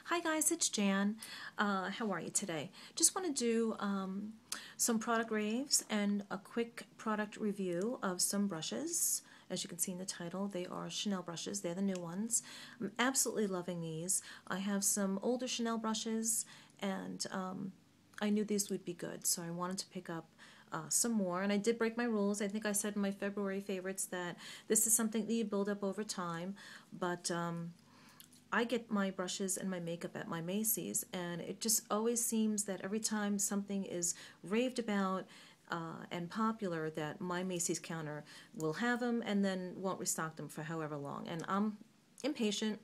Hi guys, it's Jan. How are you today? Just want to do some product raves and a quick product review of some brushes. As you can see in the title, they are Chanel brushes. They're the new ones. I'm absolutely loving these. I have some older Chanel brushes and I knew these would be good, so I wanted to pick up some more. And I did break my rules. I think I said in my February favorites that this is something that you build up over time, but I get my brushes and my makeup at my Macy's, and it just always seems that every time something is raved about and popular, that my Macy's counter will have them and then won't restock them for however long. And I'm impatient.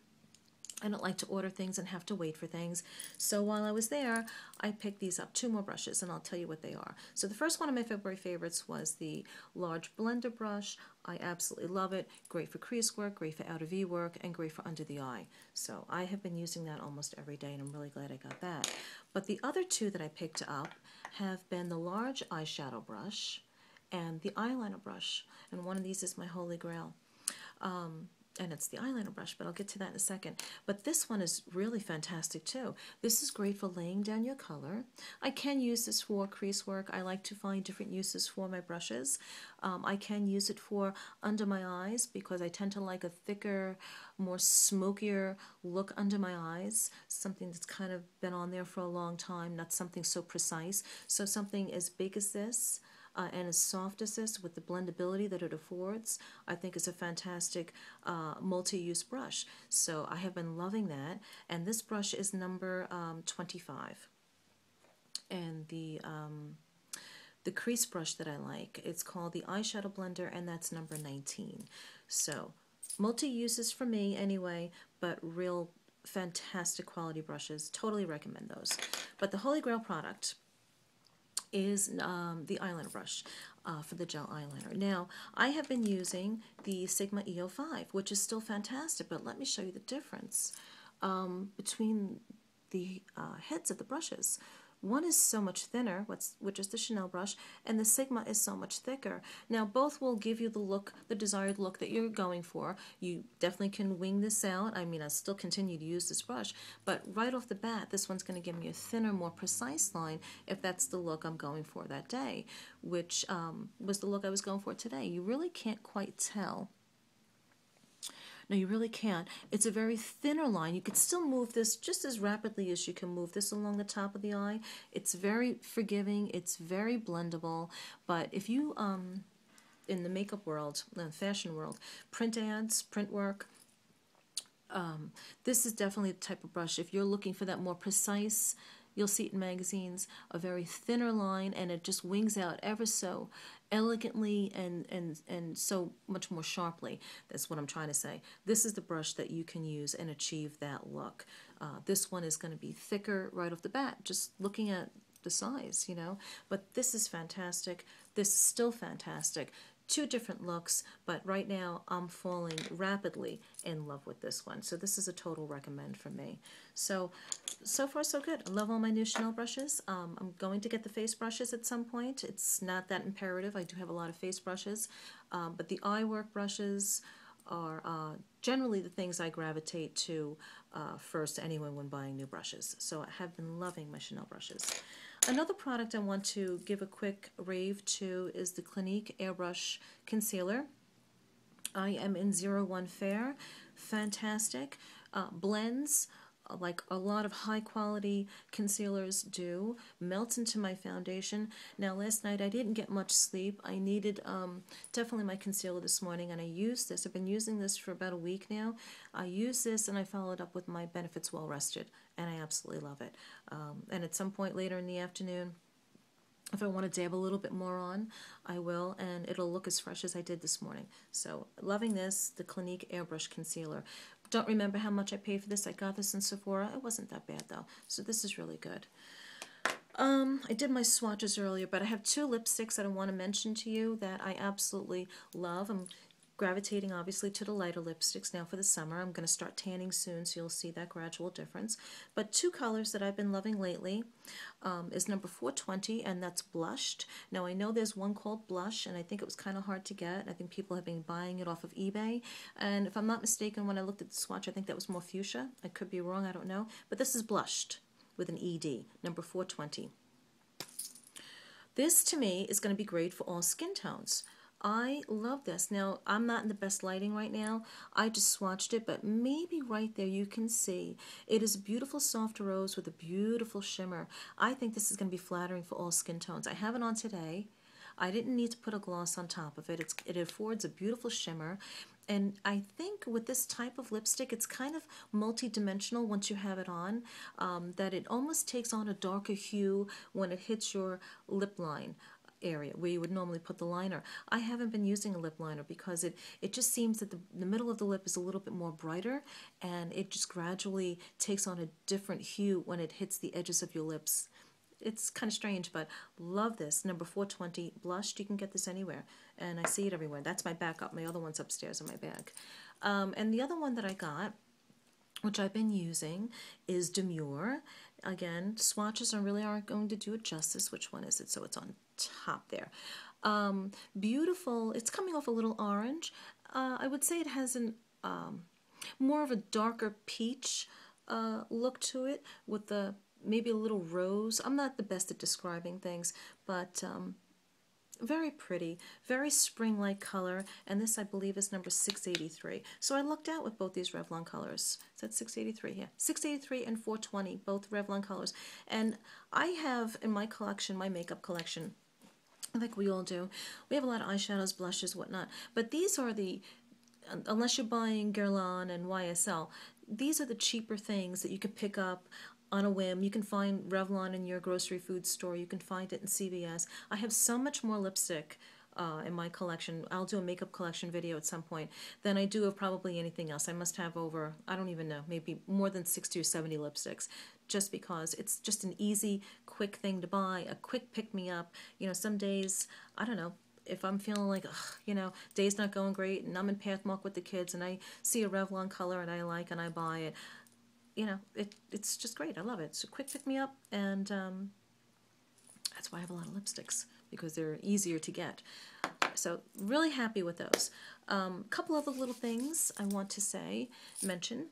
I don't like to order things and have to wait for things. So while I was there, I picked these up, two more brushes, and I'll tell you what they are. So the first one of my February favorites was the large blender brush. I absolutely love it. Great for crease work, great for outer V work, and great for under the eye. So I have been using that almost every day, and I'm really glad I got that. But the other two that I picked up have been the large eyeshadow brush and the eyeliner brush. And one of these is my holy grail. And it's the eyeliner brush, but I'll get to that in a second. But this one is really fantastic too. This is great for laying down your color. I can use this for crease work. I like to find different uses for my brushes. I can use it for under my eyes because I tend to like a thicker, more smokier look under my eyes. Something that's kind of been on there for a long time, not something so precise. So something as big as this, and as soft as this, with the blendability that it affords, I think is a fantastic multi-use brush. So I have been loving that, and this brush is number 25. And the crease brush that I like, it's called the eyeshadow blender, and that's number 19. So multi-uses for me anyway, but real fantastic quality brushes. Totally recommend those. But the Holy Grail product is the eyeliner brush for the gel eyeliner. Now, I have been using the Sigma EO5, which is still fantastic, but let me show you the difference between the heads of the brushes. One is so much thinner, which is the Chanel brush, and the Sigma is so much thicker. Now, both will give you the look, the desired look that you're going for. You definitely can wing this out. I mean, I still continue to use this brush, but right off the bat, this one's going to give me a thinner, more precise line if that's the look I'm going for that day, which was the look I was going for today. You really can't quite tell. No, you really can't. It's a very thinner line. You can still move this just as rapidly as you can move this along the top of the eye. It's very forgiving. It's very blendable. But if you, in the makeup world, the fashion world, print ads, print work, this is definitely the type of brush. If you're looking for that more precise, you'll see it in magazines, a very thinner line, and it just wings out ever so elegantly and so much more sharply. That's what I'm trying to say. This is the brush that you can use and achieve that look. This one is going to be thicker right off the bat, just looking at the size, you know. But this is fantastic. This is still fantastic. Two different looks, but right now I'm falling rapidly in love with this one. So this is a total recommend for me. So far so good. I love all my new Chanel brushes. I'm going to get the face brushes at some point. It's not that imperative. I do have a lot of face brushes, but the eye work brushes are generally the things I gravitate to first anyway when buying new brushes. So I have been loving my Chanel brushes. Another product I want to give a quick rave to is the Clinique Airbrush Concealer. I am in 01 Fair. Fantastic. Blends like a lot of high quality concealers do. Melts into my foundation. Now last night I didn't get much sleep. I needed definitely my concealer this morning, and I used this. I've been using this for about a week now. I used this and I followed up with my Benefits Well Rested, and I absolutely love it. And at some point later in the afternoon, if I want to dab a little bit more on, I will, and it'll look as fresh as I did this morning. So, loving this, the Clinique Airbrush Concealer. Don't remember how much I paid for this. I got this in Sephora. It wasn't that bad, though. So this is really good. I did my swatches earlier, but I have two lipsticks that I want to mention to you that I absolutely love. I'm gravitating obviously to the lighter lipsticks now for the summer. I'm going to start tanning soon, so you'll see that gradual difference. But two colors that I've been loving lately is number 420, and that's blushed. Now I know there's one called Blush, and I think it was kind of hard to get. I think people have been buying it off of eBay, and if I'm not mistaken, when I looked at the swatch, I think that was more fuchsia. I could be wrong, I don't know. But this is Blushed with an ED, number 420. This to me is going to be great for all skin tones. I love this. Now, I'm not in the best lighting right now. I just swatched it, but maybe right there you can see. It is a beautiful soft rose with a beautiful shimmer. I think this is going to be flattering for all skin tones. I have it on today. I didn't need to put a gloss on top of it. It affords a beautiful shimmer. And I think with this type of lipstick, it's kind of multi-dimensional once you have it on, that it almost takes on a darker hue when it hits your lip line area where you would normally put the liner. I haven't been using a lip liner because it just seems that the middle of the lip is a little bit more brighter, and it just gradually takes on a different hue when it hits the edges of your lips. It's kind of strange, but love this. Number 420, Blushed. You can get this anywhere, and I see it everywhere. That's my backup. My other one's upstairs in my bag. And the other one that I got, which I've been using, is Demure. Again, swatches really aren't going to do it justice. Which one is it? So it's on top there. Beautiful. It's coming off a little orange. I would say it has an more of a darker peach look to it with the maybe a little rose. I'm not the best at describing things, but very pretty, very spring-like color, and this I believe is number 683. So I lucked out with both these Revlon colors. Is that 683? Yeah, 683 and 420, both Revlon colors. And I have in my collection, my makeup collection, like we all do, we have a lot of eyeshadows, blushes, whatnot, but these are the, unless you're buying Guerlain and YSL, these are the cheaper things that you could pick up on a whim. You can find Revlon in your grocery food store. You can find it in CVS. I have so much more lipstick in my collection. I'll do a makeup collection video at some point than I do of probably anything else. I must have over, I don't even know, maybe more than 60 or 70 lipsticks, just because it's just an easy, quick thing to buy, a quick pick-me-up. You know, some days, I don't know, if I'm feeling like, ugh, you know, day's not going great and I'm in Pathmark with the kids and I see a Revlon color and I like and I buy it, you know, it's just great. I love it. It's a quick pick-me-up, and that's why I have a lot of lipsticks, because they're easier to get. So really happy with those. Couple other little things I want to mention.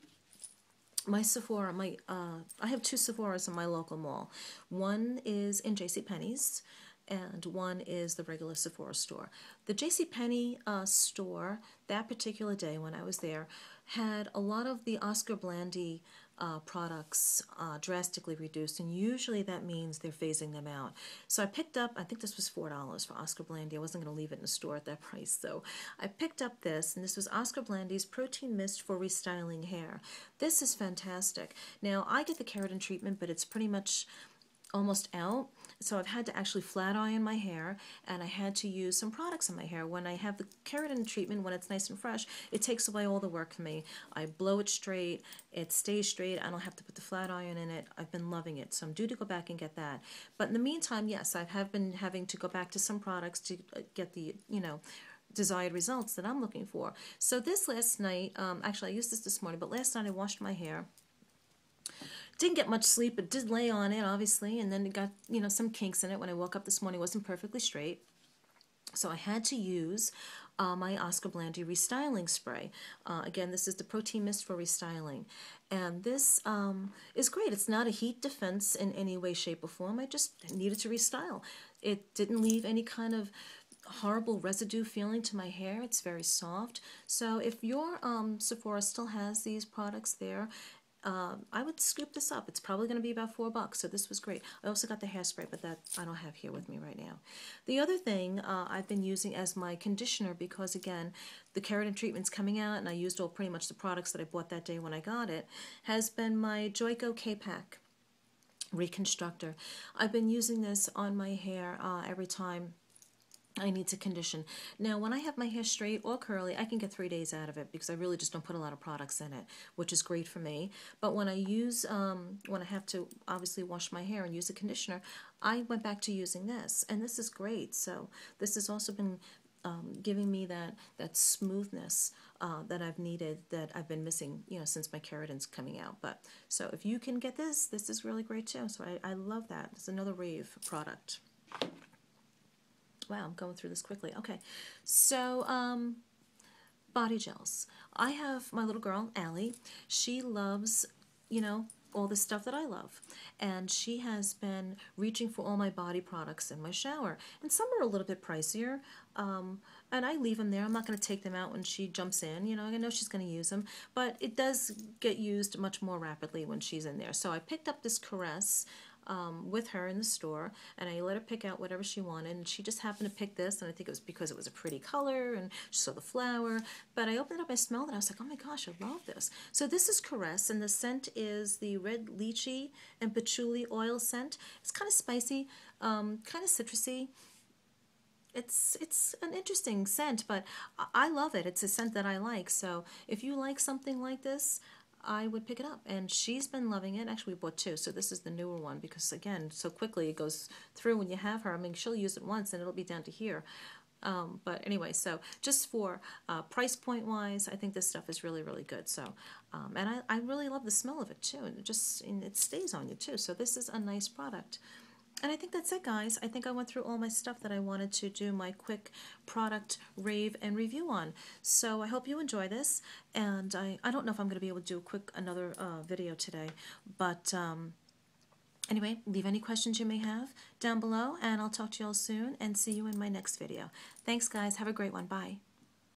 My Sephora, I have two Sephoras in my local mall. One is in JCPenney's, and one is the regular Sephora store. The JCPenney store, that particular day when I was there, had a lot of the Oscar Blandy products drastically reduced, and usually that means they're phasing them out. So I picked up, I think this was $4 for Oscar Blandy. I wasn't going to leave it in the store at that price, so I picked up this, and this was Oscar Blandy's Protein Mist for Restyling Hair. This is fantastic. Now, I get the keratin treatment, but it's pretty much almost out, so I've had to actually flat iron my hair, and I had to use some products in my hair. When I have the keratin treatment, when it's nice and fresh, it takes away all the work for me. I blow it straight, it stays straight, I don't have to put the flat iron in it. I've been loving it, so I'm due to go back and get that. But in the meantime, yes, I have been having to go back to some products to get the, you know, desired results that I'm looking for. So this last night, actually I used this morning, but last night I washed my hair. Didn't get much sleep, but did lay on it, obviously, and then it got, you know, some kinks in it. When I woke up this morning, it wasn't perfectly straight. So I had to use my Oscar Blandy Restyling Spray. Again, this is the Protein Mist for Restyling. And this is great. It's not a heat defense in any way, shape, or form. I just needed to restyle. It didn't leave any kind of horrible residue feeling to my hair. It's very soft. So if your Sephora still has these products there, I would scoop this up. It's probably going to be about $4, so this was great. I also got the hairspray, but that I don't have here with me right now. The other thing I've been using as my conditioner, because again, the keratin treatment's coming out, and I used all pretty much the products that I bought that day when I got it, has been my Joico K-Pack Reconstructor. I've been using this on my hair every time I need to condition. Now, when I have my hair straight or curly, I can get 3 days out of it because I really just don't put a lot of products in it, which is great for me. But when I use, when I have to obviously wash my hair and use a conditioner, I went back to using this, and this is great. So this has also been giving me that smoothness that I've needed, that I've been missing, since my keratin's coming out. But so if you can get this, this is really great too. So I love that. It's another Rave product. Wow, I'm going through this quickly. Okay, so body gels. I have my little girl, Allie. She loves, all the stuff that I love. And she has been reaching for all my body products in my shower. And some are a little bit pricier. And I leave them there. I'm not going to take them out when she jumps in. I know she's going to use them. But it does get used much more rapidly when she's in there. So I picked up this Caress with her in the store, and I let her pick out whatever she wanted, and she just happened to pick this, and I think it was because it was a pretty color, and she saw the flower, but I opened it up, I smelled it, I was like, oh my gosh, I love this. So this is Caress, and the scent is the red lychee and patchouli oil scent. It's kind of spicy, kind of citrusy. It's an interesting scent, but I love it. It's a scent that I like, so if you like something like this, I would pick it up. And she's been loving it. Actually, we bought two, so this is the newer one because, again, so quickly it goes through when you have her. I mean, she'll use it once and it'll be down to here. But anyway, so just for price point wise, I think this stuff is really, really good. So, and I really love the smell of it too. And it stays on you too. So this is a nice product. And I think that's it, guys. I think I went through all my stuff that I wanted to do my quick product rave and review on. So I hope you enjoy this. And I don't know if I'm going to be able to do another video today. But anyway, leave any questions you may have down below. And I'll talk to you all soon and see you in my next video. Thanks, guys. Have a great one. Bye.